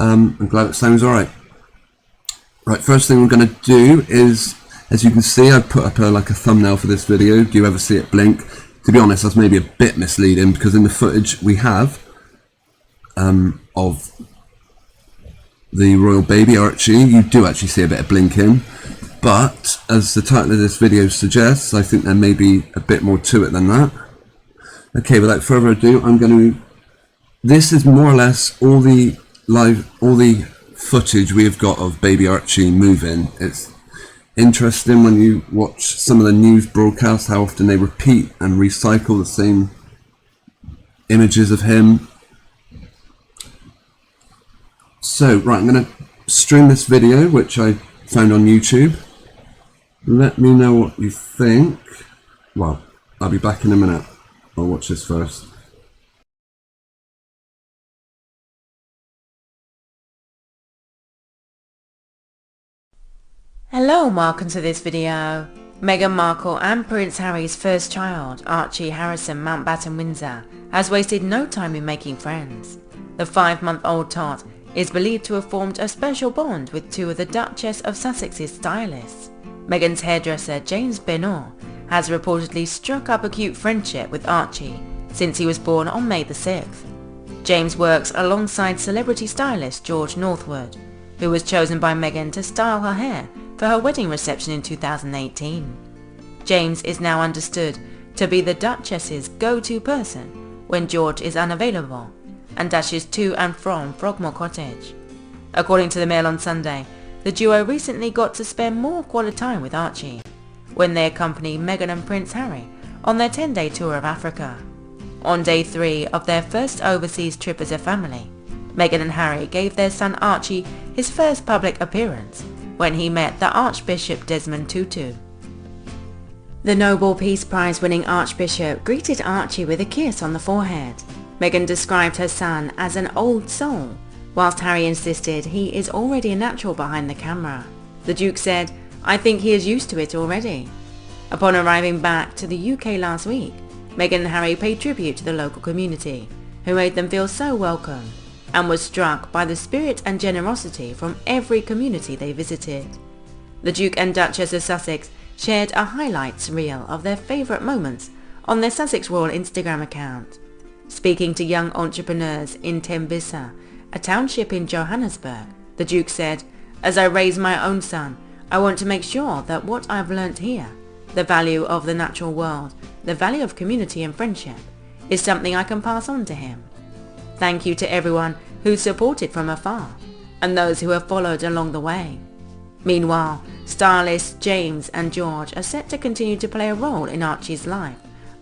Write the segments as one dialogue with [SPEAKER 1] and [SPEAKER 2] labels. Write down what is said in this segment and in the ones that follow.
[SPEAKER 1] I'm glad it sounds alright. Right, first thing we're going to do is, as you can see, I've put up like a thumbnail for this video. Do you ever see it blink? To be honest, that's maybe a bit misleading, because in the footage we have of the royal baby Archie, you do actually see a bit of blinking. But as the title of this video suggests, I think there may be a bit more to it than that. Okay, without further ado, this is more or less all the footage we have got of baby Archie moving. It's interesting when you watch some of the news broadcasts, how often they repeat and recycle the same images of him. So, right, I'm going to stream this video, which I found on YouTube. Let me know what you think. Well, I'll be back in a minute. I'll watch this first.
[SPEAKER 2] Hello and welcome to this video. Meghan Markle and Prince Harry's first child, Archie Harrison Mountbatten Windsor, has wasted no time in making friends. The 5-month-old tot is believed to have formed a special bond with two of the Duchess of Sussex's stylists. Meghan's hairdresser James Benoit has reportedly struck up a cute friendship with Archie since he was born on May the 6th. James works alongside celebrity stylist George Northwood, who was chosen by Meghan to style her hair for her wedding reception in 2018. James is now understood to be the Duchess's go-to person when George is unavailable and dashes to and from Frogmore Cottage. According to the Mail on Sunday, the duo recently got to spend more quality time with Archie when they accompany Meghan and Prince Harry on their 10-day tour of Africa. On day 3 of their first overseas trip as a family, Meghan and Harry gave their son Archie his first public appearance when he met the Archbishop Desmond Tutu. The Nobel Peace Prize winning Archbishop greeted Archie with a kiss on the forehead. Meghan described her son as an old soul, whilst Harry insisted he is already a natural behind the camera. The Duke said, "I think he is used to it already." Upon arriving back to the UK last week, Meghan and Harry paid tribute to the local community, who made them feel so welcome, and was struck by the spirit and generosity from every community they visited. The Duke and Duchess of Sussex shared a highlights reel of their favourite moments on their Sussex Royal Instagram account. Speaking to young entrepreneurs in Tembisa, a township in Johannesburg, the Duke said, "As I raise my own son, I want to make sure that what I've learnt here, the value of the natural world, the value of community and friendship, is something I can pass on to him. Thank you to everyone who supported from afar, and those who have followed along the way." Meanwhile, stylists James and George are set to continue to play a role in Archie's life,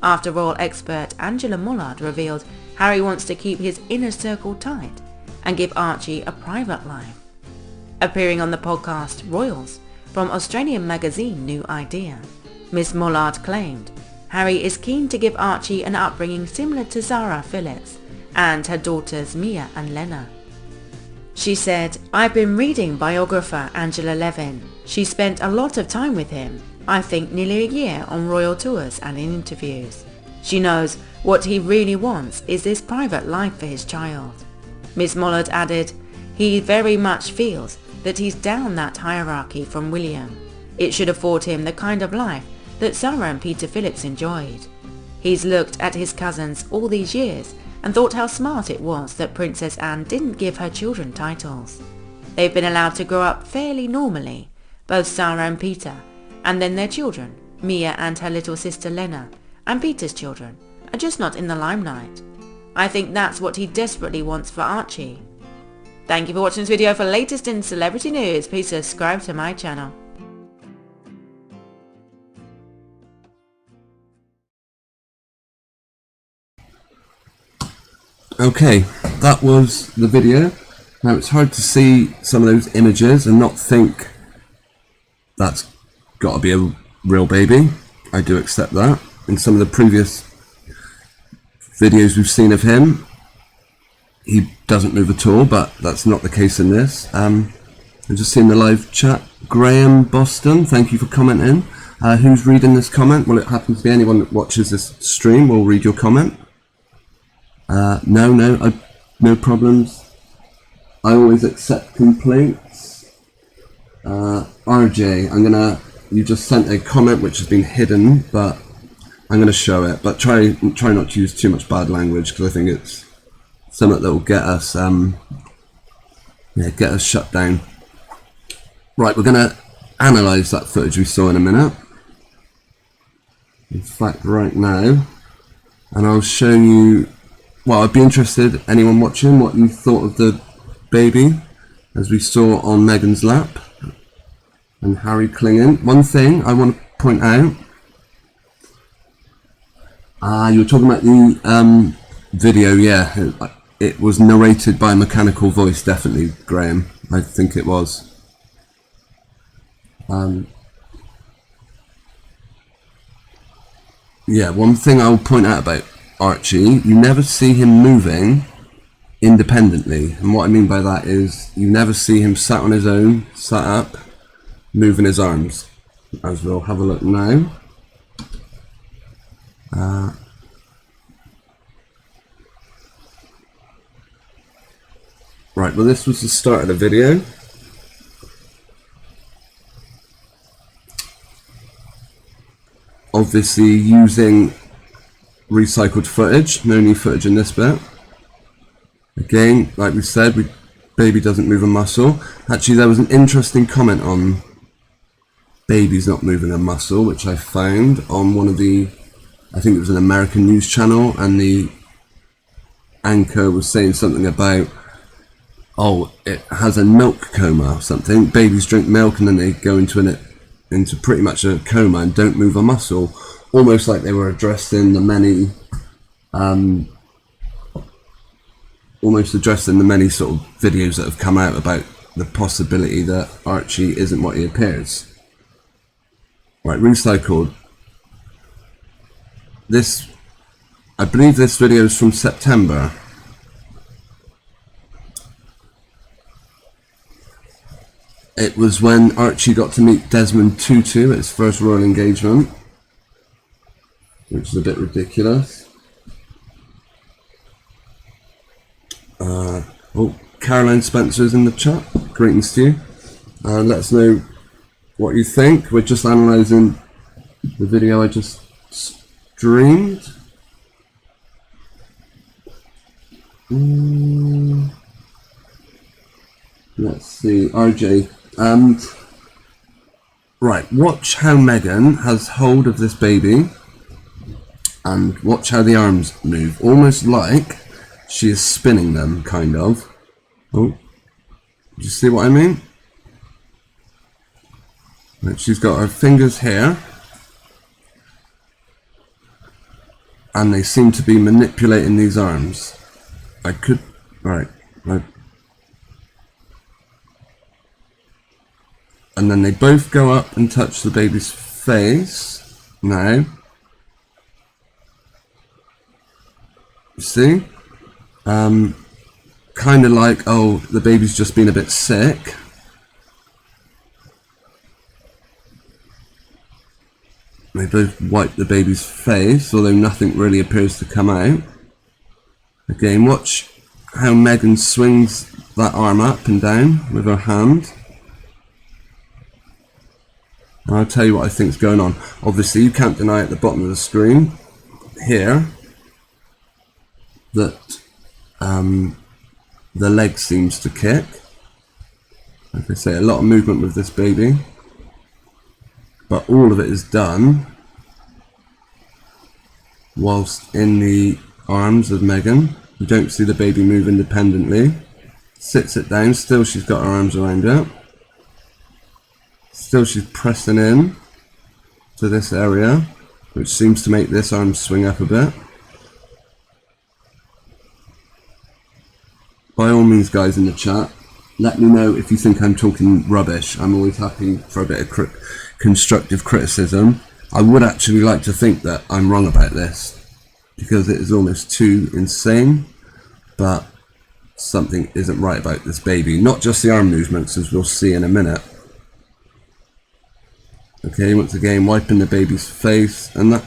[SPEAKER 2] after royal expert Angela Mullard revealed Harry wants to keep his inner circle tight and give Archie a private life. Appearing on the podcast Royals from Australian magazine New Idea, Miss Mullard claimed Harry is keen to give Archie an upbringing similar to Zara Phillips and her daughters Mia and Lena. She said, "I've been reading biographer Angela Levin. She spent a lot of time with him, I think nearly a year on royal tours and in interviews. She knows what he really wants is this private life for his child." Miss Mullard added, "He very much feels that he's down that hierarchy from William. It should afford him the kind of life that Zara and Peter Phillips enjoyed. He's looked at his cousins all these years and thought how smart it was that Princess Anne didn't give her children titles. They've been allowed to grow up fairly normally, both Zara and Peter, and then their children, Mia and her little sister Lena, and Peter's children, are just not in the limelight. I think that's what he desperately wants for Archie." Thank you for watching this video. For latest in celebrity news, please subscribe to my channel.
[SPEAKER 1] Okay, that was the video. Now it's hard to see some of those images and not think that's got to be a real baby. I do accept that. In some of the previous videos we've seen of him, he doesn't move at all, but that's not the case in this. I've just seen the live chat. Graham Boston, thank you for commenting. Who's reading this comment? Well, it happens to be anyone that watches this stream will read your comment. No problems. I always accept complaints. RJ, you just sent a comment which has been hidden, but I'm going to show it. But try not to use too much bad language, because I think it's something that will get us shut down. Right, we're going to analyse that footage we saw in a minute. In fact, right now, and I'll show you. Well, I'd be interested, anyone watching, what you thought of the baby as we saw on Meghan's lap and Harry clinging. One thing I want to point out, you were talking about the video. Yeah, it was narrated by a mechanical voice, definitely, Graham. I think it was. Yeah, one thing I'll point out about Archie, you never see him moving independently, and what I mean by that is you never see him sat on his own, sat up, moving his arms, as we'll have a look now. Right, well, this was the start of the video. Obviously using recycled footage, no new footage in this bit. Again, like we said, baby doesn't move a muscle. Actually, there was an interesting comment on babies not moving a muscle, which I found on one of the, I think it was an American news channel, and the anchor was saying something about, oh, it has a milk coma or something. Babies drink milk and then they go into pretty much a coma and don't move a muscle, almost like they were addressing the many sort of videos that have come out about the possibility that Archie isn't what he appears. Right, recycled. I believe this video is from September. It was when Archie got to meet Desmond Tutu at his first royal engagement, which is a bit ridiculous. Caroline Spencer's in the chat. Greetings to you. Let us know what you think. We're just analysing the video I just streamed. Let's see, RJ. Right, watch how Meghan has hold of this baby and watch how the arms move, almost like she is spinning them, kind of. Oh, do you see what I mean? Right, she's got her fingers here and they seem to be manipulating these arms. And then they both go up and touch the baby's face. Now, you see? Kind of like, oh, the baby's just been a bit sick. They both wipe the baby's face, although nothing really appears to come out. Again, watch how Meghan swings that arm up and down with her hand. And I'll tell you what I think is going on. Obviously, you can't deny at the bottom of the screen here that the leg seems to kick. Like I say, a lot of movement with this baby, but all of it is done whilst in the arms of Meghan. You don't see the baby move independently. Sits it down, still she's got her arms around it. Still she's pressing in to this area, which seems to make this arm swing up a bit. By all means, guys in the chat, let me know if you think I'm talking rubbish. I'm always happy for a bit of constructive criticism. I would actually like to think that I'm wrong about this, because it is almost too insane, but something isn't right about this baby. Not just the arm movements, as we'll see in a minute. Okay, once again, wiping the baby's face, and that...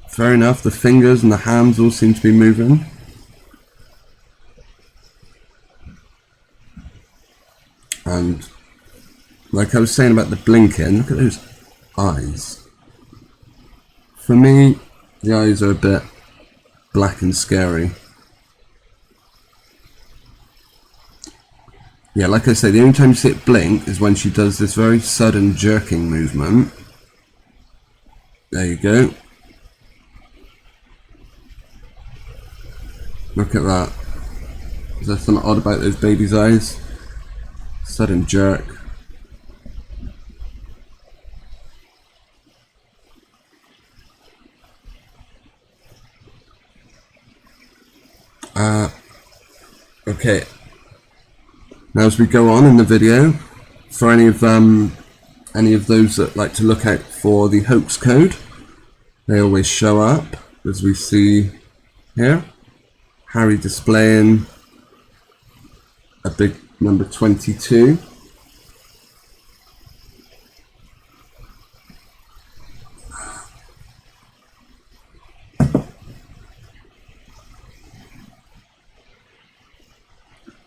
[SPEAKER 1] Fair enough, the fingers and the hands all seem to be moving. And like I was saying about the blinking, look at those eyes. For me, the eyes are a bit black and scary. Yeah, like I say, the only time you see it blink is when she does this very sudden jerking movement. There you go. Look at that. Is there something odd about those baby's eyes? Sudden jerk. Okay. Now as we go on in the video, for any of those that like to look out for the hoax code, they always show up, as we see here. Harry displaying a big number 22.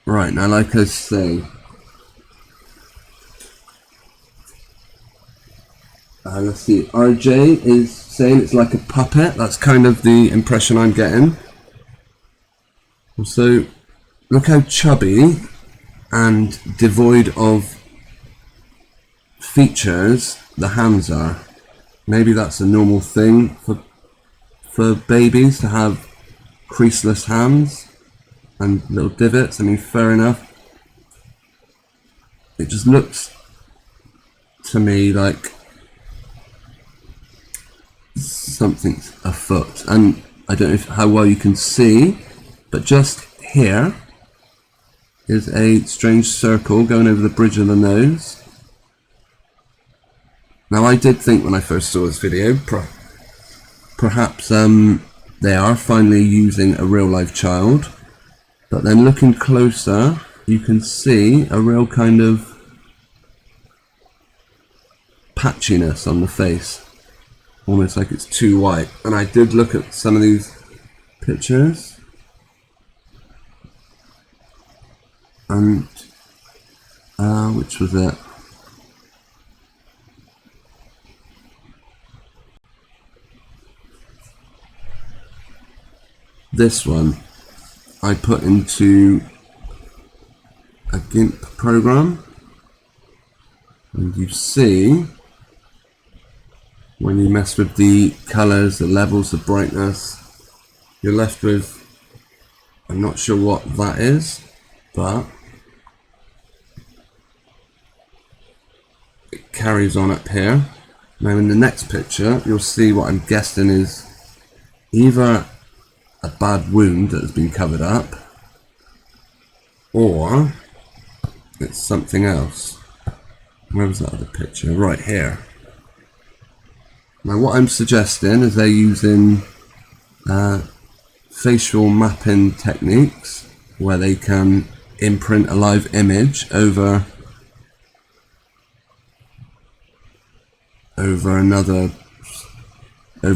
[SPEAKER 1] Right, now like I say, let's see, RJ is saying it's like a puppet. That's kind of the impression I'm getting. Also, look how chubby and devoid of features the hands are. Maybe that's a normal thing for babies to have creaseless hands and little divots. I mean, fair enough. It just looks to me like something's afoot, and I don't know how well you can see, but just here is a strange circle going over the bridge of the nose. Now I did think when I first saw this video, perhaps they are finally using a real life child, but then looking closer you can see a real kind of patchiness on the face, almost like it's too white. And I did look at some of these pictures, and which was it? This one I put into a GIMP program, and you see when you mess with the colors, the levels of brightness, you're left with, I'm not sure what that is, but it carries on up here. Now in the next picture you'll see what I'm guessing is either a bad wound that has been covered up, or it's something else. Where was that other picture? Right here. Now what I'm suggesting is they're using facial mapping techniques where they can imprint a live image over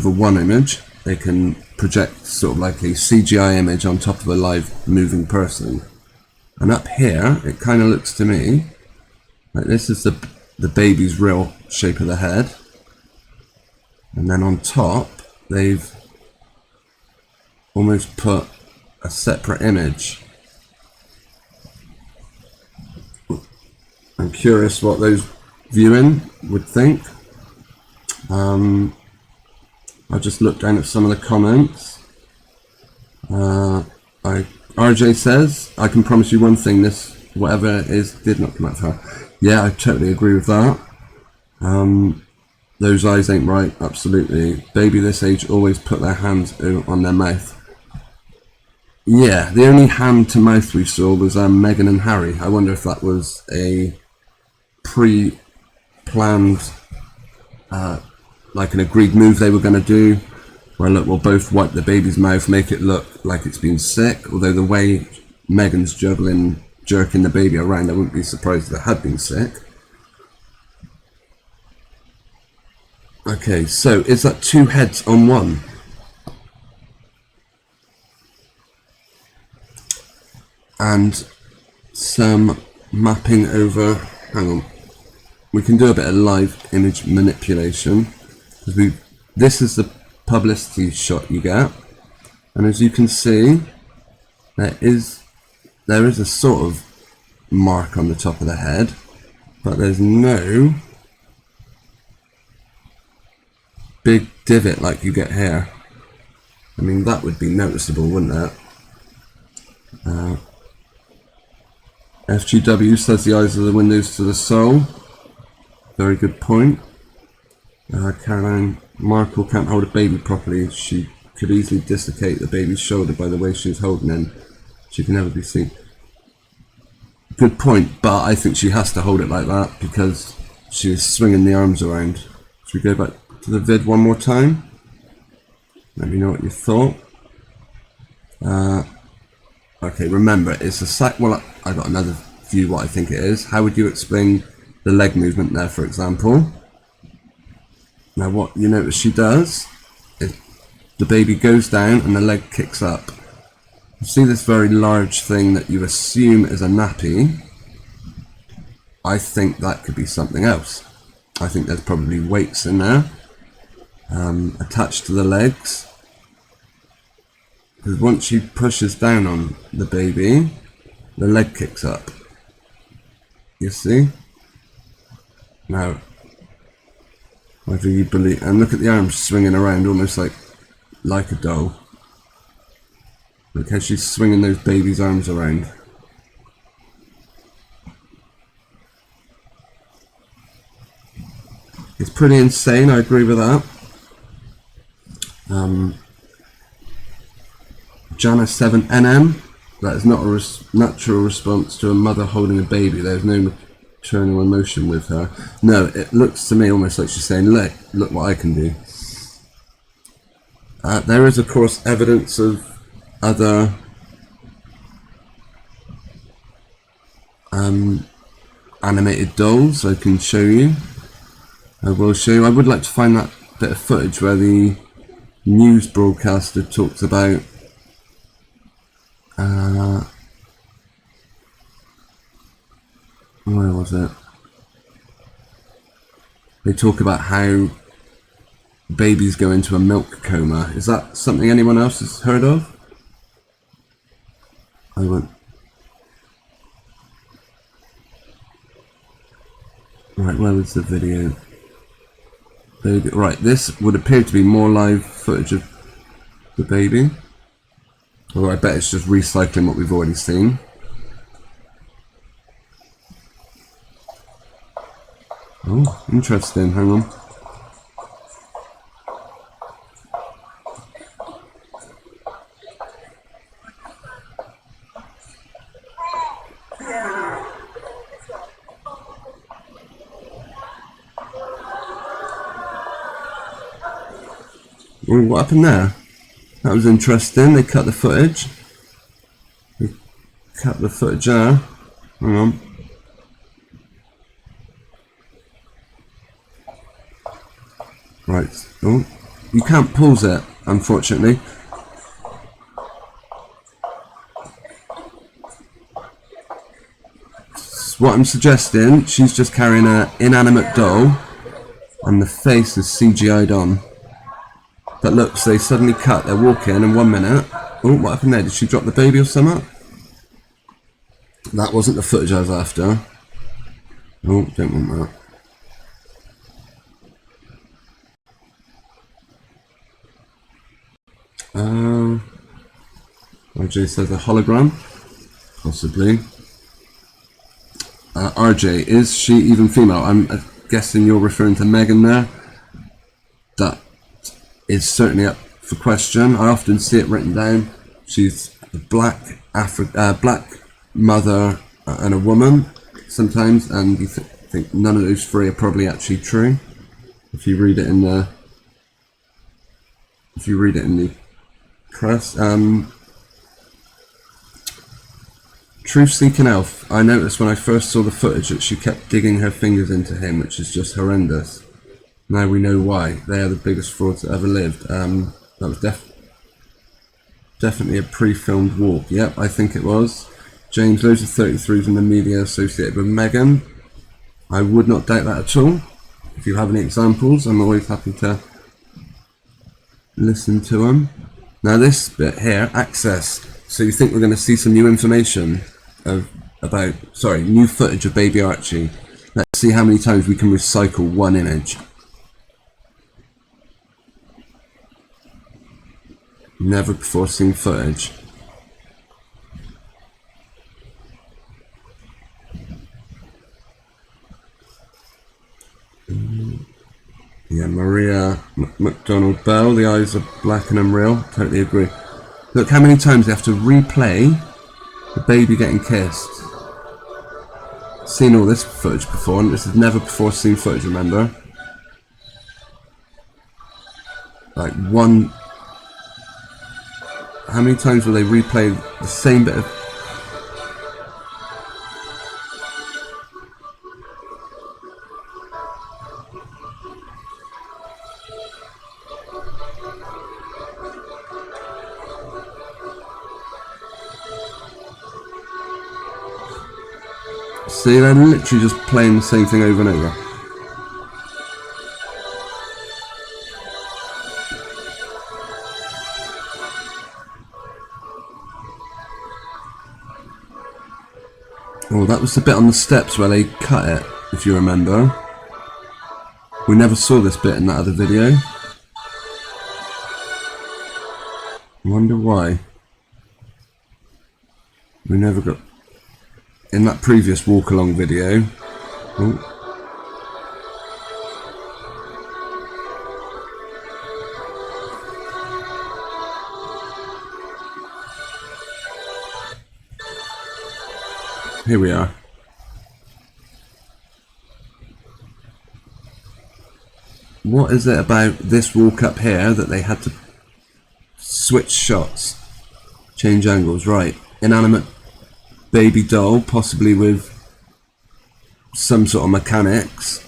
[SPEAKER 1] one image. They can project sort of like a CGI image on top of a live moving person. And up here it kind of looks to me like this is the baby's real shape of the head, and then on top they've almost put a separate image. I'm curious what those viewing would think. I'll just look down at some of the comments. RJ says, I can promise you one thing, this whatever it is did not come out of her. Yeah, I totally agree with that. Those eyes ain't right, absolutely. Baby this age always put their hands on their mouth. Yeah, the only hand to mouth we saw was Meghan and Harry. I wonder if that was a pre-planned like an agreed move they were going to do, where look, we'll both wipe the baby's mouth, make it look like it's been sick. Although the way Meghan's jerking the baby around, I wouldn't be surprised if it had been sick. Okay, so is that two heads on one? And some mapping over, hang on, we can do a bit of live image manipulation, because this is the publicity shot you get, and as you can see, there is a sort of mark on the top of the head, but there's no big divot like you get here. I mean, that would be noticeable, wouldn't it? FGW says the eyes are the windows to the soul. Very good point. Caroline Markle can't hold a baby properly. She could easily dislocate the baby's shoulder by the way she was holding him. She can never be seen. Good point, but I think she has to hold it like that because she was swinging the arms around. Should we go back to the vid one more time? Let me know what you thought. Okay, remember, it's a well, I got another view what I think it is. How would you explain the leg movement there, for example? Now what you notice she does is the baby goes down and the leg kicks up. You see this very large thing that you assume is a nappy? I think that could be something else. I think there's probably weights in there attached to the legs. Because once she pushes down on the baby, the leg kicks up. You see? Now, whether you believe, and look at the arms swinging around almost like a doll. Look how she's swinging those baby's arms around. It's pretty insane, I agree with that. Jana7NM, that is not a natural response to a mother holding a baby. There's no maternal emotion with her. No, it looks to me almost like she's saying, look what I can do. There is of course evidence of other animated dolls I can show you. I will show you. I would like to find that bit of footage where the news broadcaster talks about where was it? They talk about how babies go into a milk coma. Is that something anyone else has heard of? I won't. Right, where was the video? Baby. Right, this would appear to be more live footage of the baby. Although I bet it's just recycling what we've already seen. Oh, interesting. Hang on. Oh, what happened there? That was interesting. They cut the footage. They cut the footage there. Hang on. Right. Oh, you can't pause it, unfortunately. So what I'm suggesting, she's just carrying an inanimate doll, and the face is CGI'd on. But look, so they suddenly cut, they're walking in 1 minute. Oh, what happened there? Did she drop the baby or something? That wasn't the footage I was after. Oh, don't want that. RJ says a hologram. Possibly. RJ, is she even female? I'm guessing you're referring to Megan there. That is certainly up for question. I often see it written down. She's a black mother and a woman sometimes, and you think none of those three are probably actually true. If you read it in the press. Truth Seeking Elf. I noticed when I first saw the footage that she kept digging her fingers into him, which is just horrendous. Now we know why. They are the biggest frauds that ever lived. That was definitely a pre-filmed walk. Yep, I think it was. James, loads of 33s in the media associated with Meghan. I would not doubt that at all. If you have any examples, I'm always happy to listen to them. Now this bit here, access. So you think we're going to see some new information new footage of baby Archie. Let's see how many times we can recycle one image. Never before seen footage. Yeah, Maria McDonald Bell, the eyes are black and unreal. Totally agree. Look how many times they have to replay the baby getting kissed. Seen all this footage before, and this is never before seen footage, remember? Like one... How many times will they replay the same bit of... See, they're literally just playing the same thing over and over. Oh, that was the bit on the steps where they cut it, if you remember. We never saw this bit in that other video. I wonder why. We never got... In that previous walk-along video... Oh. Here we are. What is it about this walk up here that they had to switch shots, change angles? Right, inanimate baby doll, possibly with some sort of mechanics,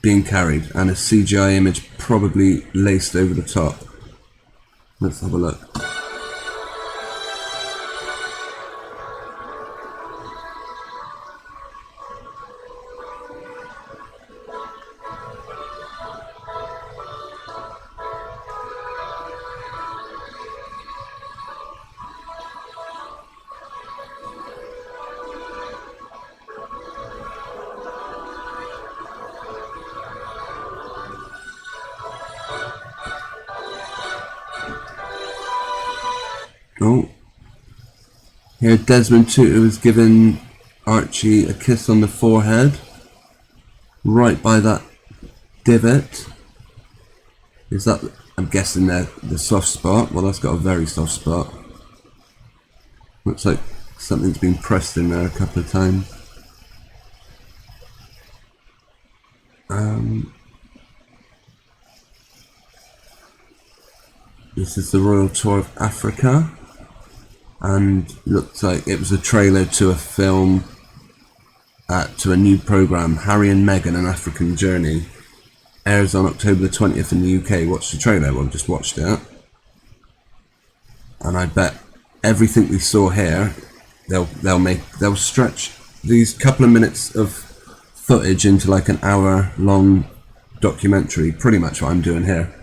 [SPEAKER 1] being carried, and a CGI image probably laced over the top. Let's have a look. Oh, here Desmond Tutu has given Archie a kiss on the forehead, right by that divot. Is that, I'm guessing, there the soft spot? Well, that's got a very soft spot. Looks like something's been pressed in there a couple of times. This is the Royal Tour of Africa. And looks like it was a trailer to a film, to a new programme, Harry and Meghan, An African Journey. Airs on October the 20th in the UK. Watch the trailer, well, just watched it. And I bet everything we saw here, they'll stretch these couple of minutes of footage into like an hour-long documentary. Pretty much what I'm doing here.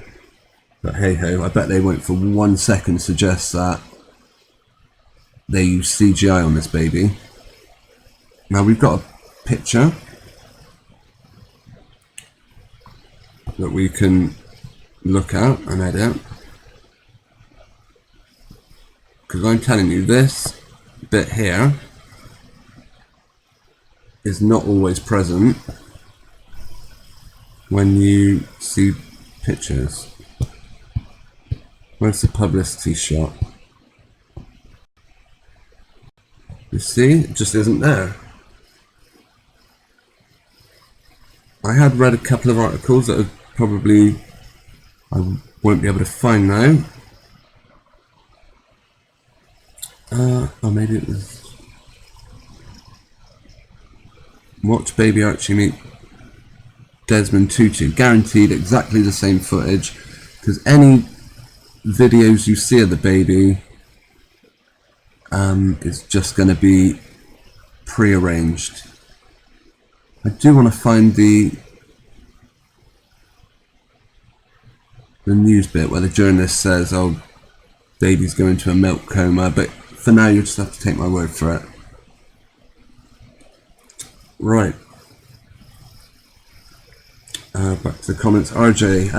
[SPEAKER 1] But hey ho, I bet they won't for 1 second suggest that they use CGI on this baby. Now we've got a picture that we can look at and edit. Because I'm telling you, this bit here is not always present when you see pictures. Where's the publicity shot? You see, it just isn't there. I had read a couple of articles that probably I won't be able to find now. Or maybe it was watch baby Archie meet Desmond Tutu. Guaranteed exactly the same footage, because any videos you see of the baby is just going to be pre-arranged. I do want to find the news bit where the journalist says, oh, baby's going to a milk coma, but for now you just have to take my word for it. Right. Back to the comments. RJ,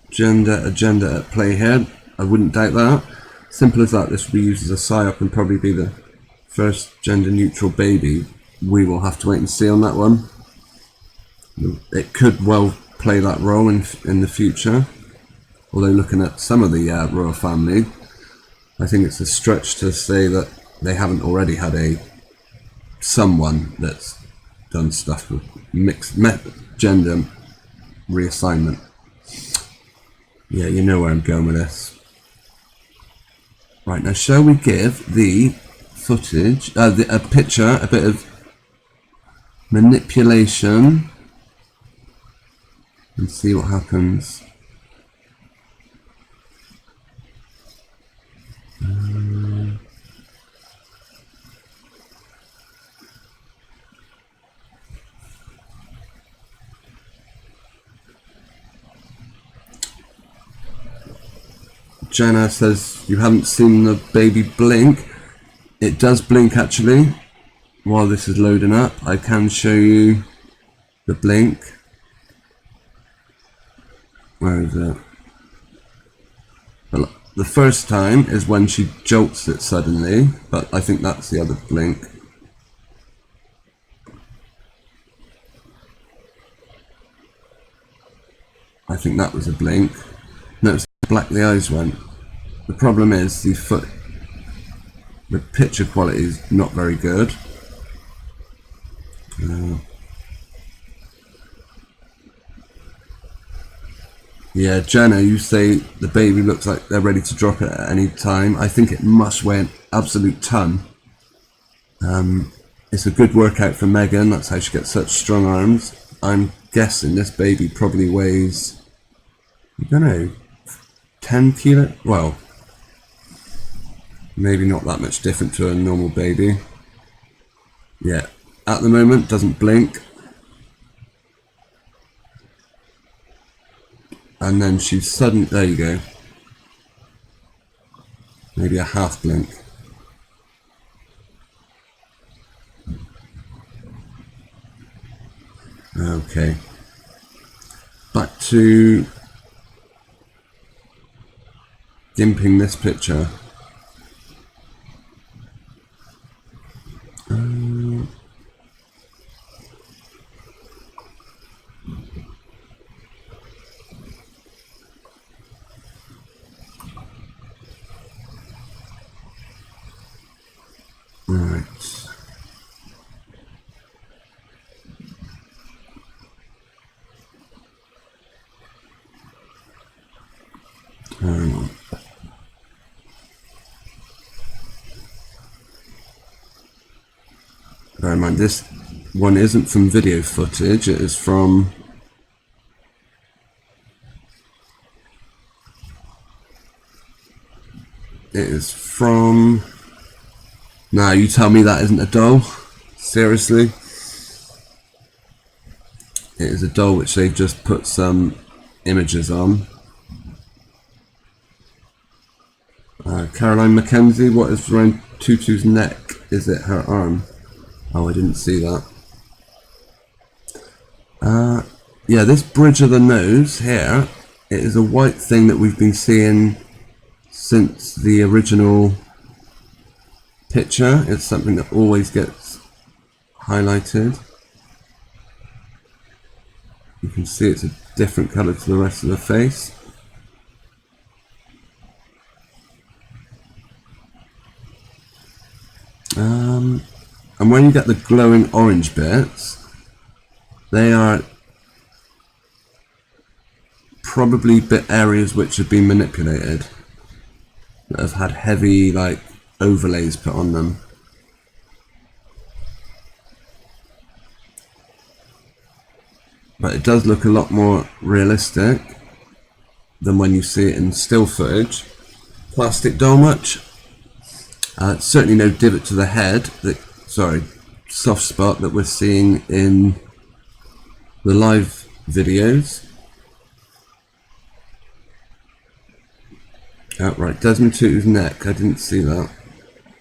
[SPEAKER 1] transgender agenda at play here. I wouldn't doubt that. Simple as that. This will be used as a psyop and probably be the first gender neutral baby. We will have to wait and see on that one. It could well play that role in the future. Although looking at some of the royal family, I think it's a stretch to say that they haven't already had someone that's done stuff with mixed gender reassignment. Yeah, you know where I'm going with this. Right, now shall we give the footage, a picture, a bit of manipulation and see what happens. Jenna says you haven't seen the baby blink. It does blink actually. While this is loading up, I can show you the blink. Where is it? Well, the first time is when she jolts it suddenly, but I think that's the other blink. I think that was a blink. Notice how black the eyes went. The problem is the picture quality is not very good. Yeah, Jenna, you say the baby looks like they're ready to drop it at any time. I think it must weigh an absolute ton. It's a good workout for Megan, that's how she gets such strong arms. I'm guessing this baby probably weighs, I don't know, 10 kilo? Well, maybe not that much different to a normal baby. Yeah, at the moment doesn't blink. And then she's suddenly, there you go. Maybe a half blink. Okay. Back to gimping this picture. Right. Hang on. Bear in mind, this one isn't from video footage, it is from Nah, you tell me that isn't a doll? Seriously? It is a doll which they've just put some images on. Caroline Mackenzie, what is around Tutu's neck? Is it her arm? Oh, I didn't see that. Yeah, this bridge of the nose here, it is a white thing that we've been seeing since the original picture. It's something that always gets highlighted. You can see it's a different colour to the rest of the face. And when you get the glowing orange bits, they are probably areas which have been manipulated, that have had heavy like overlays put on them. But it does look a lot more realistic than when you see it in still footage. Plastic doll much? Certainly no divot to the head, soft spot that we're seeing in the live videos. Oh, right, Desmond Tutu's neck, I didn't see that.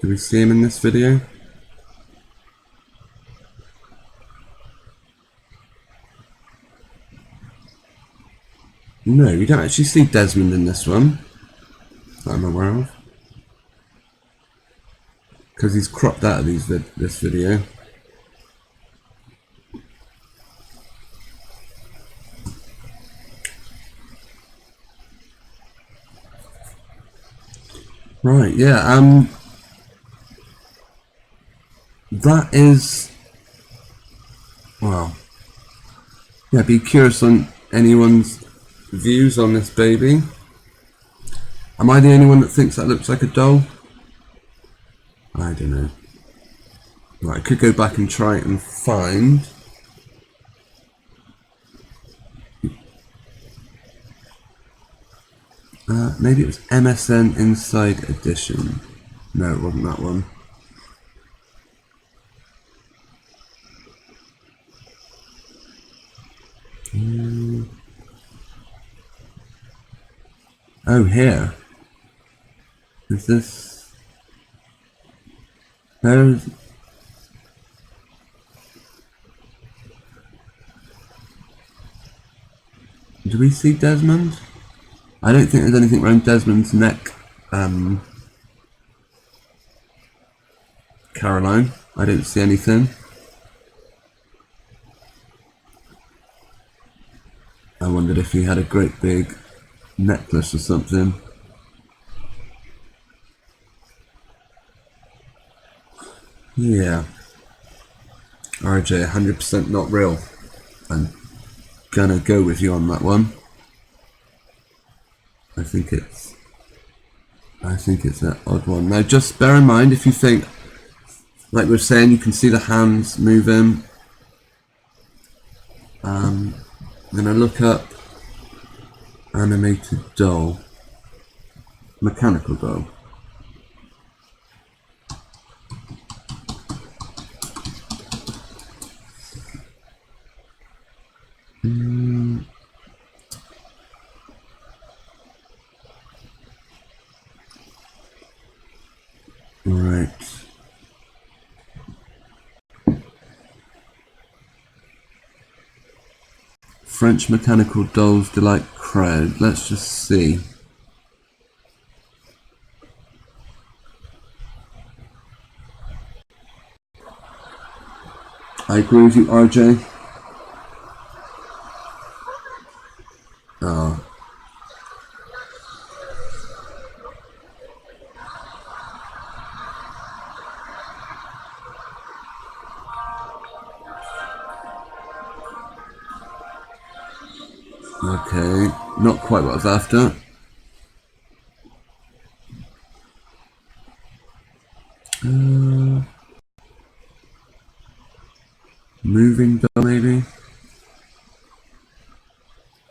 [SPEAKER 1] Did we see him in this video? No, you don't actually see Desmond in this one, that I'm aware of. Because he's cropped out of this video. Right, yeah, that is, well, yeah, be curious on anyone's views on this baby. Am I the only one that thinks that looks like a doll? I don't know. Right, I could go back and try and find. Maybe it was MSN Inside Edition. No, it wasn't that one. Oh, here. Is this... There's... Do we see Desmond? I don't think there's anything around Desmond's neck, Caroline. I don't see anything. I wondered if he had a great big necklace or something. Yeah. RJ, 100% not real. I'm gonna go with you on that one. I think it's an odd one. Now just bear in mind, if you think, like we're saying, you can see the hands moving. I'm gonna look up animated doll, mechanical doll. Right. French mechanical dolls delight crowd. Let's just see. I agree with you, RJ. Oh. Okay, not quite what I was after. Moving doll, maybe?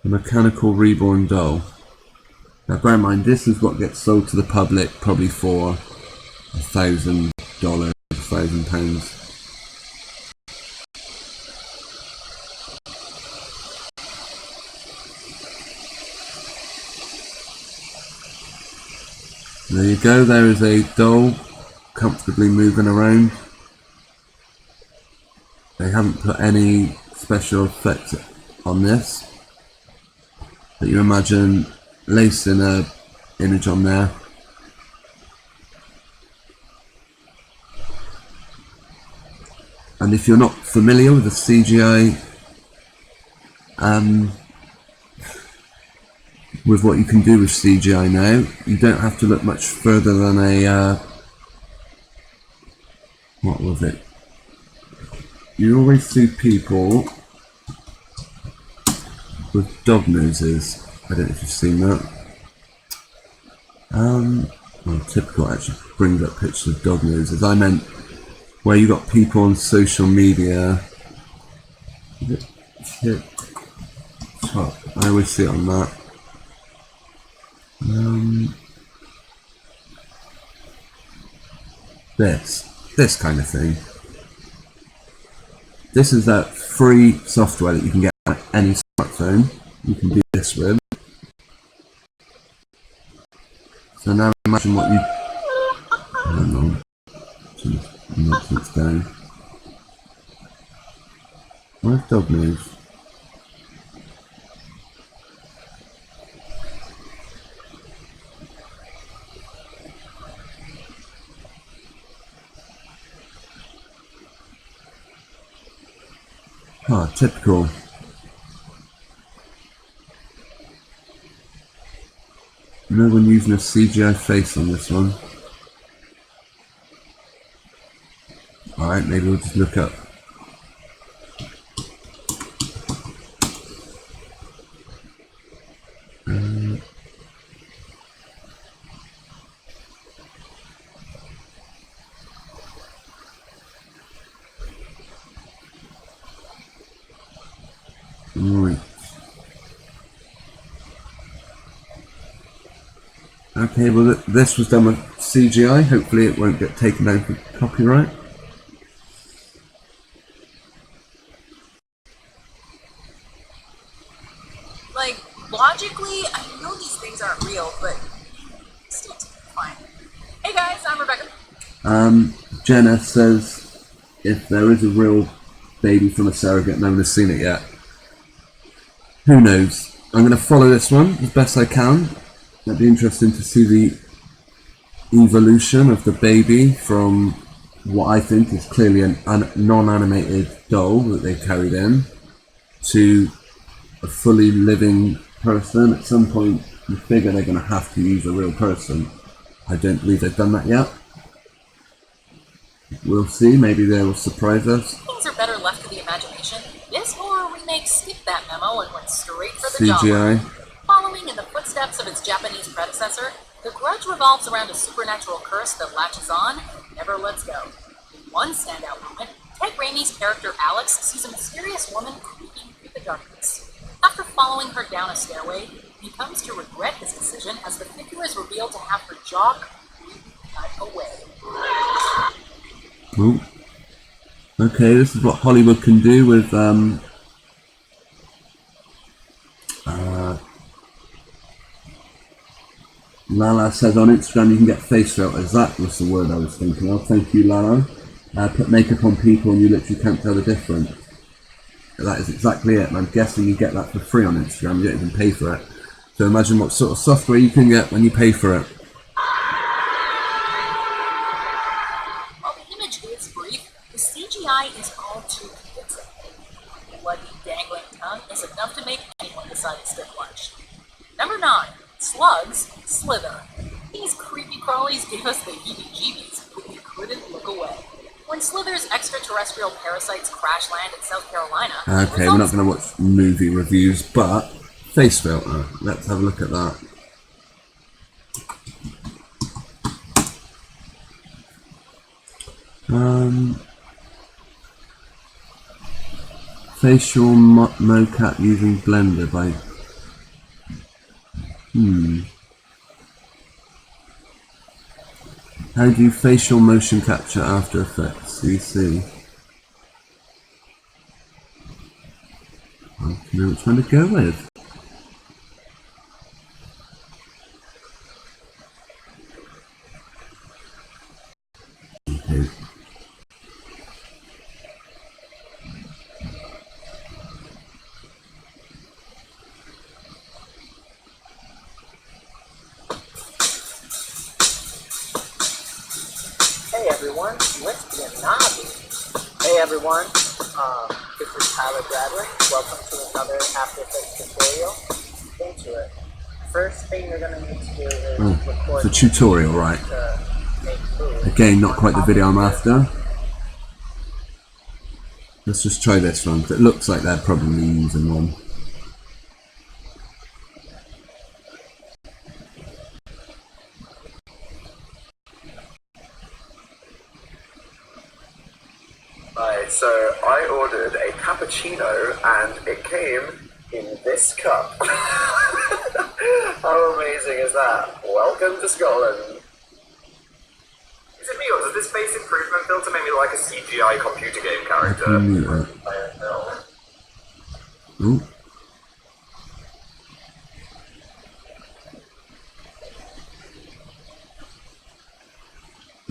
[SPEAKER 1] A mechanical reborn doll. Now bear in mind, this is what gets sold to the public probably for $1,000, £1,000. There you go, there is a doll comfortably moving around. They haven't put any special effects on this, but you imagine lacing a image on there. And if you're not familiar with the CGI, with what you can do with CGI now, you don't have to look much further than a, what was it? You always see people with dog noses. I don't know if you've seen that. Well, typical actually brings up pictures of dog noses. I meant where you got people on social media. Top. I always see it on that. this kind of thing. This is that free software that you can get on any smartphone. You can do this with. So now imagine what you... I don't know. Some nonsense going. Where's dog news? Ah, typical. No one using a CGI face on this one. Alright, maybe we'll just look up. Right. Okay, well this was done with CGI. Hopefully it won't get taken down for copyright.
[SPEAKER 3] Like, logically, I know these things aren't real, but still fine. Hey guys, I'm Rebecca.
[SPEAKER 1] Jenna says if there is a real baby from a surrogate, no one has seen it yet. Who knows? I'm going to follow this one as best I can. It'd be interesting to see the evolution of the baby from what I think is clearly a non-animated doll that they carried in to a fully living person. At some point, you figure they're going to have to use a real person. I don't believe they've done that yet. We'll see. Maybe they will surprise us.
[SPEAKER 3] Things are better left to the imagination. This horror remake skipped that memo and went straight for the
[SPEAKER 1] CGI.
[SPEAKER 3] genre. Following in the footsteps of its Japanese predecessor, The Grudge revolves around a supernatural curse that latches on and never lets go. In one standout moment, Ted Raimi's character Alex sees a mysterious woman creeping through the darkness. After following her down a stairway, he comes to regret his decision as the figure is revealed to have her jaw completely cut away.
[SPEAKER 1] Ooh. Okay, this is what Hollywood can do with Lala says on Instagram you can get face filters. That was the word I was thinking of. Thank you, Lala. Put makeup on people and you literally can't tell the difference. That is exactly it, and I'm guessing you get that for free on Instagram. You don't even pay for it. So imagine what sort of software you can get when you pay for it.
[SPEAKER 3] While the image is brief, the CGI is all too convincing. The bloody dangling tongue is enough to make anyone decide to stick lunch. Number 9. Slugs slither. These creepy crawlies give us the heebie-jeebies, but we couldn't look away. When Slither's extraterrestrial parasites crash land in South Carolina...
[SPEAKER 1] Okay, we're not going to watch movie reviews, but face filter. Let's have a look at that. Facial mocap using Blender by... How do you facial motion capture After Effects? CC. I don't know which one to go with. Okay.
[SPEAKER 4] Hey everyone, let's be a nobby. Hey everyone, this is Tyler Bradley. Welcome to another After Effects tutorial. Into it. First thing you're going to need to do is record
[SPEAKER 1] It's a tutorial, right?
[SPEAKER 4] to make food.
[SPEAKER 1] Again, not quite the video I'm after. Let's just try this one, because it looks like they're probably using one.
[SPEAKER 5] Right, so I ordered a cappuccino and it came in this cup. How amazing is that? Welcome to Scotland. Is it me or does this face improvement filter made me like a CGI computer game character.
[SPEAKER 1] Ooh.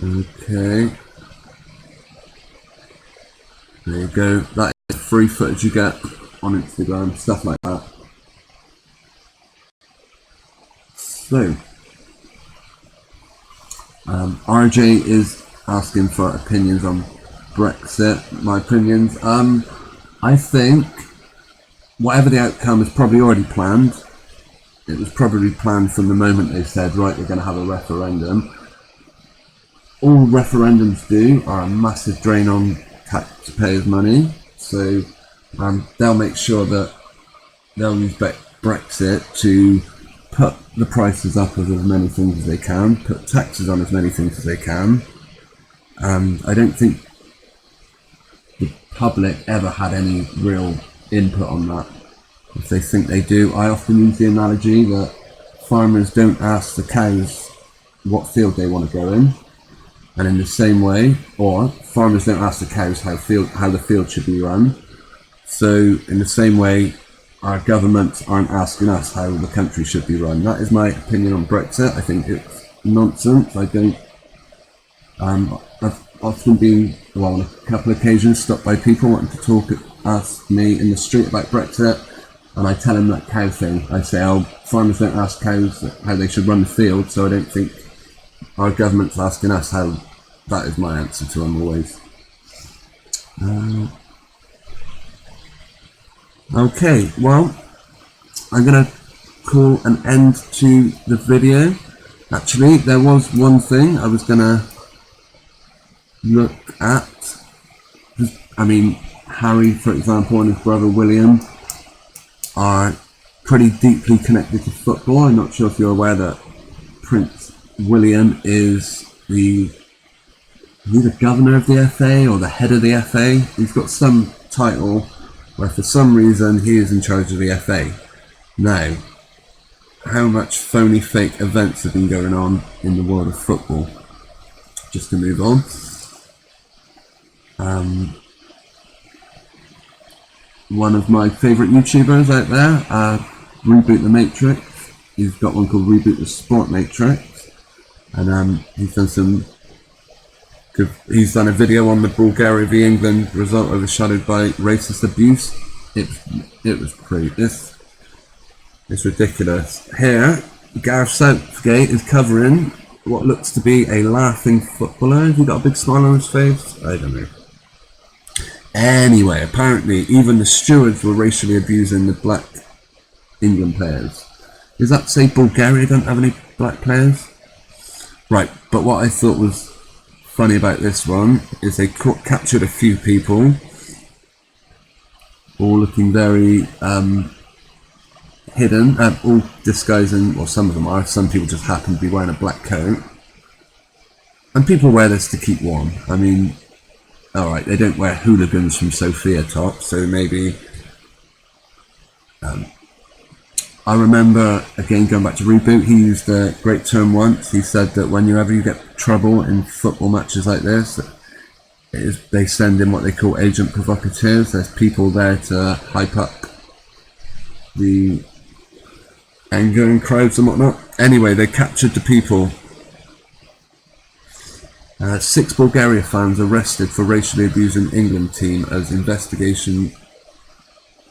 [SPEAKER 1] Okay. There you go. That is free footage you get on Instagram, stuff like that. So, RJ is asking for opinions on Brexit. My opinions. I think whatever the outcome is probably already planned. It was probably planned from the moment they said, right, we're going to have a referendum. All referendums do are a massive drain on taxpayers' money. So they'll make sure that they'll use Brexit to put the prices up of as many things as they can, put taxes on as many things as they can. I don't think the public ever had any real input on that. If they think they do, I often use the analogy that farmers don't ask the cows what field they want to go in, and in the same way, or farmers don't ask the cows how the field should be run. So in the same way, our governments aren't asking us how the country should be run. That is my opinion on Brexit. I think it's nonsense. I don't. I've often been, well, on a couple of occasions, stopped by people wanting to ask me in the street about Brexit, and I tell them that cow thing. I say, oh, farmers don't ask cows how they should run the field, so I don't think our government's asking us how. That is my answer to them always. Okay, well, I'm going to call an end to the video. Actually, there was one thing I was going to look at. I mean, Harry, for example, and his brother William are pretty deeply connected to football. I'm not sure if you're aware that Prince William is the governor of the FA or the head of the FA. He's got some title where for some reason he is in charge of the FA. Now, how much phony fake events have been going on in the world of football? Just to move on. One of my favourite YouTubers out there, Reboot the Matrix. He's got one called Reboot the Sport Matrix, and he's done a video on the Bulgaria v England result overshadowed by racist abuse. It was pretty. It's ridiculous. Here, Gareth Southgate is covering what looks to be a laughing footballer. Has he got a big smile on his face? I don't know. Anyway, apparently even the stewards were racially abusing the black England players. Does that say Bulgaria don't have any black players? Right, but what I thought was funny about this one is they captured a few people all looking very hidden, all disguising, well, some of them are, some people just happen to be wearing a black coat, and people wear this to keep warm. I mean, alright, they don't wear hooligans from Sofia top, so maybe I remember, again, going back to Reboot, he used a great term once. He said that whenever you get trouble in football matches like this, they send in what they call agent provocateurs. There's people there to hype up the anger in crowds and whatnot. Anyway, they captured the people. 6 Bulgaria fans arrested for racially abusing England team as investigation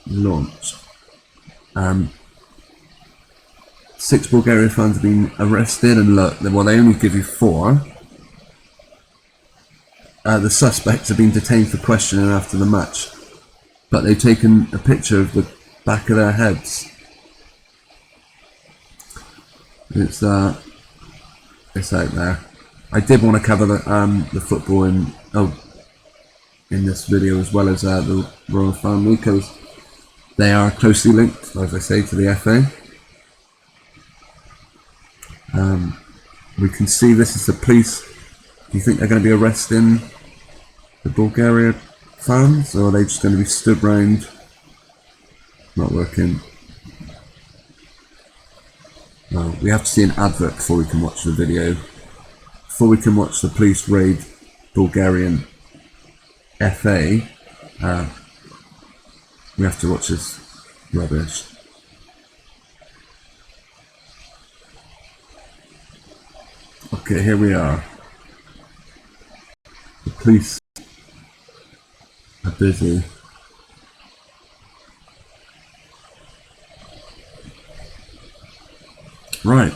[SPEAKER 1] launched. 6 Bulgaria fans have been arrested, and look, well, they only give you 4. The suspects have been detained for questioning after the match, but they've taken a picture of the back of their heads. It's out there. I did want to cover the football in this video, as well as the royal family, because they are closely linked, as I say, to the FA. We can see this is the police. Do you think they're going to be arresting the Bulgaria fans, or are they just going to be stood round? Not working. No, we have to see an advert before we can watch the video. Before we can watch the police raid Bulgarian FA, we have to watch this rubbish. Okay, here we are. The police are busy. Right.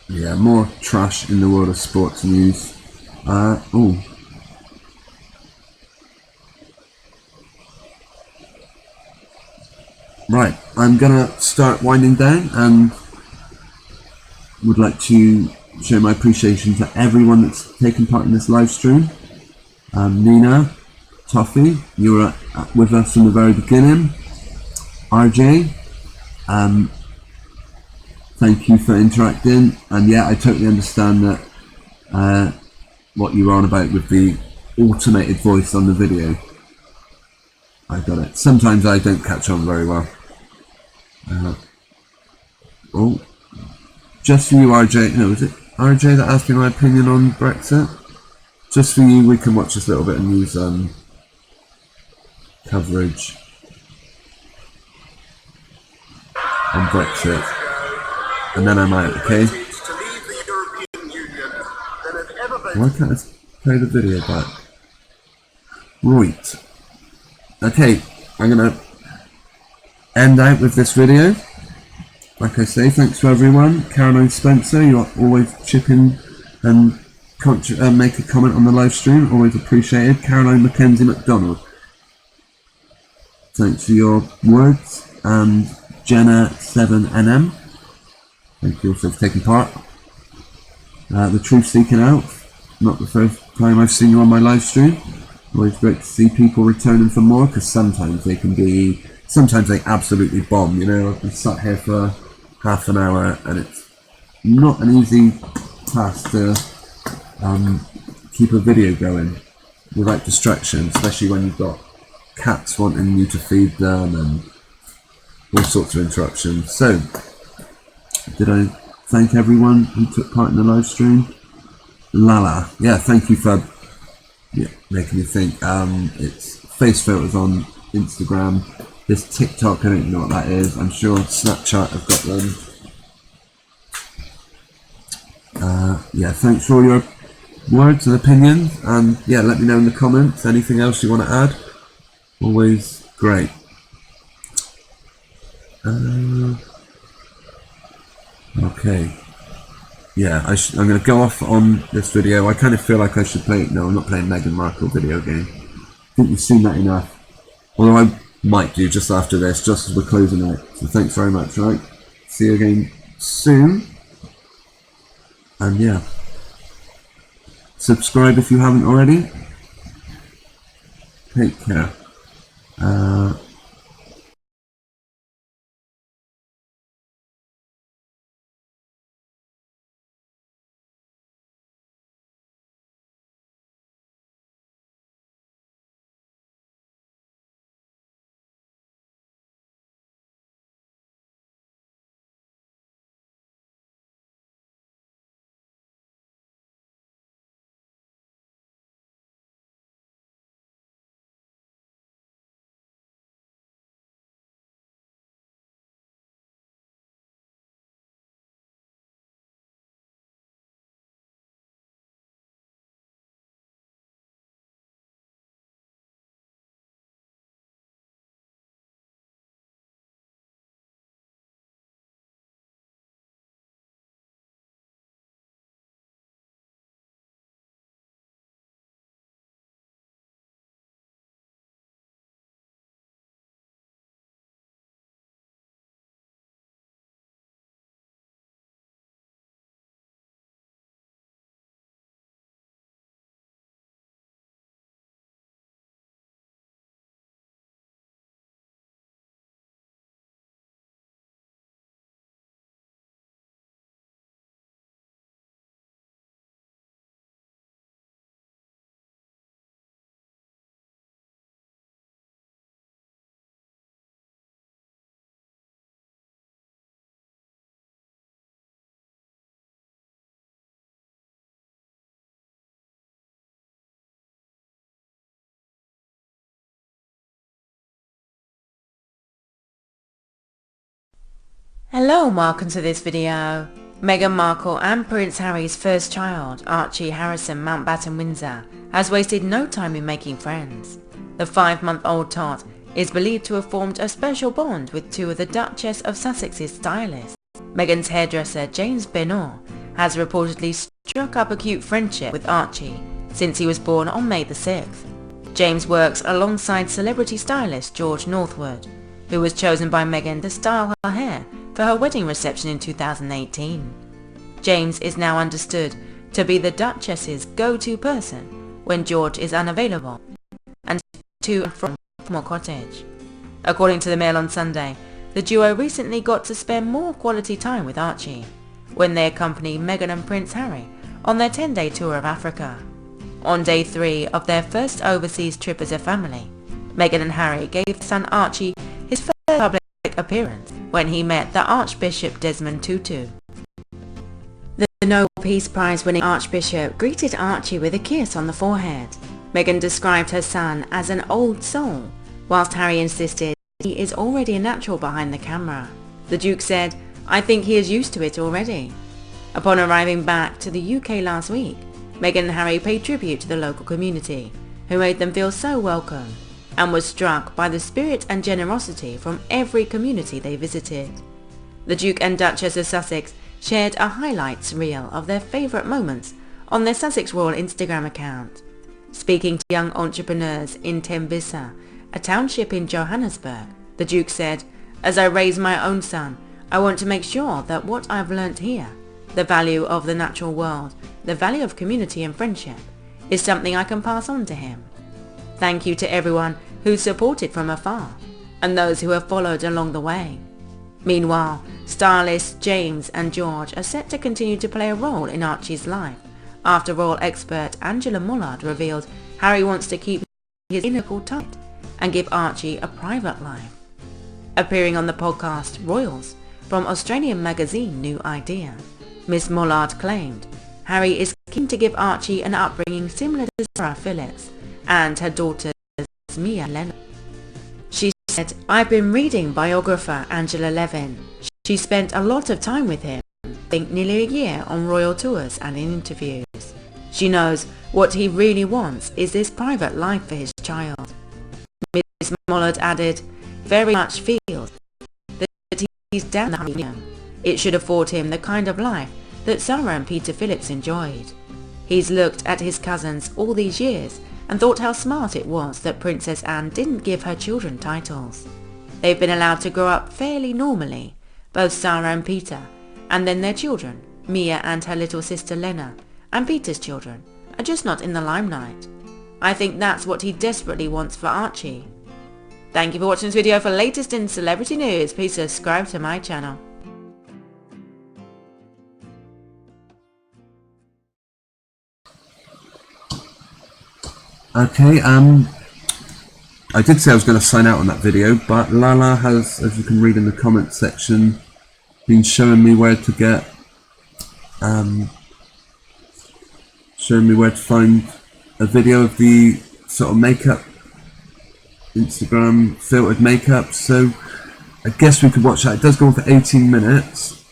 [SPEAKER 1] Yeah, more trash in the world of sports news. Oh. Right, I'm gonna start winding down and would like to show my appreciation to everyone that's taken part in this live stream. Nina, Toffee, you were with us from the very beginning. RJ, thank you for interacting. And yeah, I totally understand that what you were on about with the automated voice on the video. I got it. Sometimes I don't catch on very well. Oh, just for you, RJ. No, is it RJ that asked me my opinion on Brexit? Just for you, we can watch this little bit of news coverage on Brexit, and then I'm out. Okay. Why can't I play the video back? Right. Okay, I'm gonna end out with this video. Like I say, thanks to everyone. Caroline Spencer, you always chip in and make a comment on the live stream. Always appreciated. Caroline Mackenzie McDonald, thanks for your words. And Jenna7NM, thank you also for taking part. The Truth Seeking Out, not the first time I've seen you on my live stream. Always great to see people returning for more, because sometimes they absolutely bomb, you know. I've been sat here for half an hour and it's not an easy task to keep a video going without distraction, especially when you've got cats wanting you to feed them and all sorts of interruptions. So, did I thank everyone who took part in the live stream? Lala, yeah, thank you for making me think. It's face filters on Instagram. This TikTok, I don't even know what that is. I'm sure Snapchat have got them. Yeah, thanks for all your words and opinions. And yeah, let me know in the comments anything else you want to add. Always great. Okay. Yeah, I'm going to go off on this video. I kind of feel like I should play... No, I'm not playing Meghan Markle video game. I think you've seen that enough. Although I might do just after this, just as we're closing out. So thanks very much, right? See you again soon. And yeah. Subscribe if you haven't already. Take care.
[SPEAKER 2] Hello and welcome to this video. Meghan Markle and Prince Harry's first child, Archie Harrison Mountbatten Windsor, has wasted no time in making friends. The 5-month-old tot is believed to have formed a special bond with two of the Duchess of Sussex's stylists. Meghan's hairdresser James Benoit has reportedly struck up a cute friendship with Archie since he was born on May the 6th. James works alongside celebrity stylist George Northwood, who was chosen by Meghan to style her hair for her wedding reception in 2018. James is now understood to be the Duchess's go-to person when George is unavailable and to and from Frogmore Cottage. According to the Mail on Sunday, the duo recently got to spend more quality time with Archie when they accompanied Meghan and Prince Harry on their 10-day tour of Africa. On day 3 of their first overseas trip as a family, Meghan and Harry gave son Archie his first public appearance when he met the Archbishop Desmond Tutu. The Nobel Peace Prize winning Archbishop greeted Archie with a kiss on the forehead. Meghan described her son as an old soul, whilst Harry insisted he is already a natural behind the camera. The Duke said, "I think he is used to it already." Upon arriving back to the UK last week, Meghan and Harry paid tribute to the local community, who made them feel so welcome, and was struck by the spirit and generosity from every community they visited. The Duke and Duchess of Sussex shared a highlights reel of their favourite moments on their Sussex Royal Instagram account. Speaking to young entrepreneurs in Tembisa, a township in Johannesburg, the Duke said, "As I raise my own son, I want to make sure that what I've learnt here, the value of the natural world, the value of community and friendship, is something I can pass on to him. Thank you to everyone who supported from afar, and those who have followed along the way." Meanwhile, stylists James and George are set to continue to play a role in Archie's life, after royal expert Angela Mullard revealed Harry wants to keep his inner circle tight and give Archie a private life. Appearing on the podcast Royals from Australian magazine New Idea, Miss Mullard claimed Harry is keen to give Archie an upbringing similar to Sarah Phillips and her daughters Mia and Lena. She said, "I've been reading biographer Angela Levin. She spent a lot of time with him, I think nearly a year on royal tours and in interviews. She knows what he really wants is this private life for his child." Ms. Mullard added, "Very much feels that he's down the honeymoon. It should afford him the kind of life that Sarah and Peter Phillips enjoyed. He's looked at his cousins all these years and thought how smart it was that Princess Anne didn't give her children titles. They've been allowed to grow up fairly normally, both Sarah and Peter, and then their children, Mia and her little sister Lena, and Peter's children, are just not in the limelight. I think that's what he desperately wants for Archie." Thank you for watching this video. For latest in celebrity news, please subscribe to my channel.
[SPEAKER 1] Okay, I did say I was going to sign out on that video, but Lala has, as you can read in the comment section, been showing me where to get, showing me where to find a video of the sort of makeup, Instagram filtered makeup, so I guess we could watch that. It does go on for 18 minutes.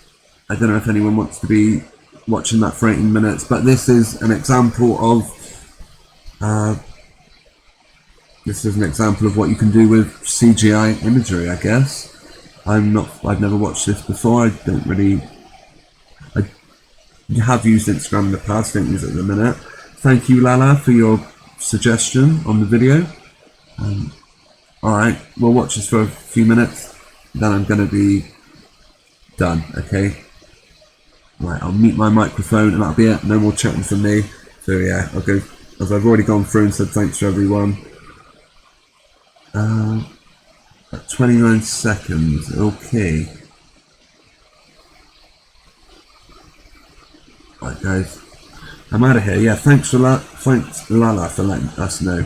[SPEAKER 1] I don't know if anyone wants to be watching that for 18 minutes, but this is an example of what you can do with CGI imagery, I guess. I've never watched this before. I have used Instagram in the past, don't use it at the minute. Thank you, Lala, for your suggestion on the video. Alright, we'll watch this for a few minutes, then I'm going to be done, okay? Right, I'll mute my microphone and that'll be it. No more chatting from me. So yeah, I'll go, as I've already gone through and said thanks to everyone. At 29 seconds, okay. Right guys, I'm out of here. Yeah, thanks Lala for letting us know.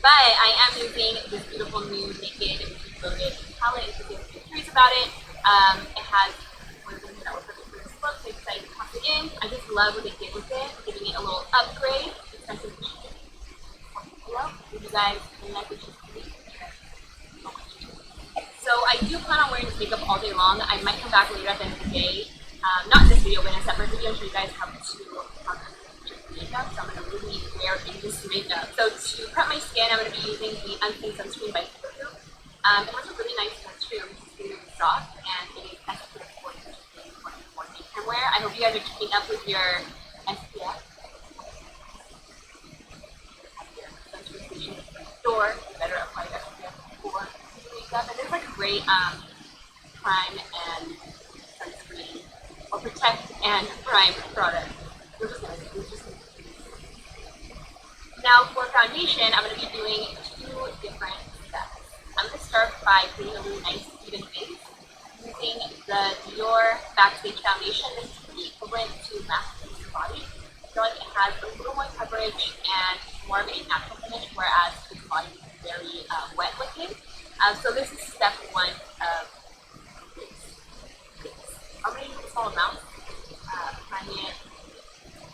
[SPEAKER 6] But I am using this beautiful new Naked Loaded palette. If you're curious about it, it has one of the things that was perfect for this look, so I decided to pop it in. I just love what they did with it, giving it a little upgrade. Expensive cheese. If you guys like the cheese, so I do plan on wearing this makeup all day long. I might come back later at the end of the day. Not in this video, but in a separate video, show you guys how to makeup. So I'm going to really wear in this makeup. So to prep my skin, I'm going to be using the Unseen Sunscreen by CGI. It has a really nice texture, which is really soft, and it is SPF 40, which is for daytime wear. I hope you guys are keeping up with your SPF. Store, you better apply your SPF before makeup. And there's like a great prime and sunscreen, or protect and prime product. Now for foundation, I'm going to be doing 2 different steps. I'm going to start by creating a really nice even base using the Dior Backstage Foundation. This is pretty equivalent to Mask Your Body. I feel like it has a little more coverage and more of a natural finish, whereas this body is very wet looking. So this is step 1 of this. I'm going to use a small amount, priming it,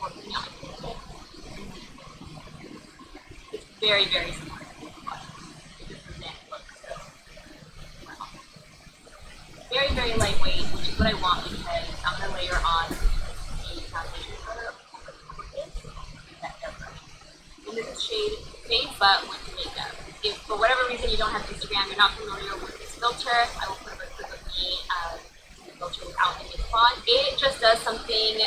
[SPEAKER 6] working out my skin. It's very, very similar to the body. It just doesn't look so well. Very, very lightweight, which is what I want because I'm going to layer on the foundation color and this is shade Face But with makeup. If for whatever reason you don't have Instagram, you're not familiar with this filter, I will put a clip of me filter without any font. It just does something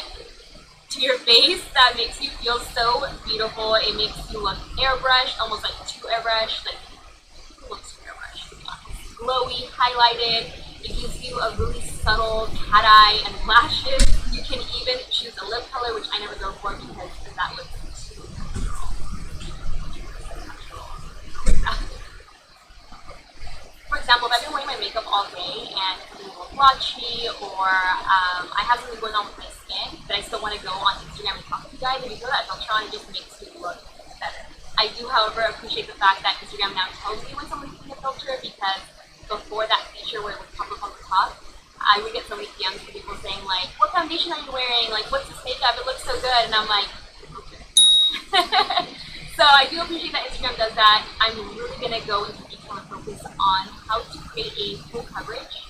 [SPEAKER 6] to your face that makes you feel so beautiful. It makes you look airbrushed, almost like too airbrushed, like who looks too airbrushed, to be honest. Glowy, highlighted. It gives you a really subtle cat eye and lashes. You can even choose a lip color, which I never go for because that looks too natural. For example, if I've been wearing my makeup all day and it's a little blotchy, or I have something going on with my skin, but I still want to go on Instagram and talk to you guys, if you throw that filter on, it just makes you look better. I do, however, appreciate the fact that Instagram now tells you when someone's using a filter, because before that feature where it would pop up on the top, I would get so many DMs from people saying like, what foundation are you wearing? Like, what's this makeup? It looks so good. And I'm like, okay. So I do appreciate that Instagram does that. I'm really going to go into detail and focus on how to create a full coverage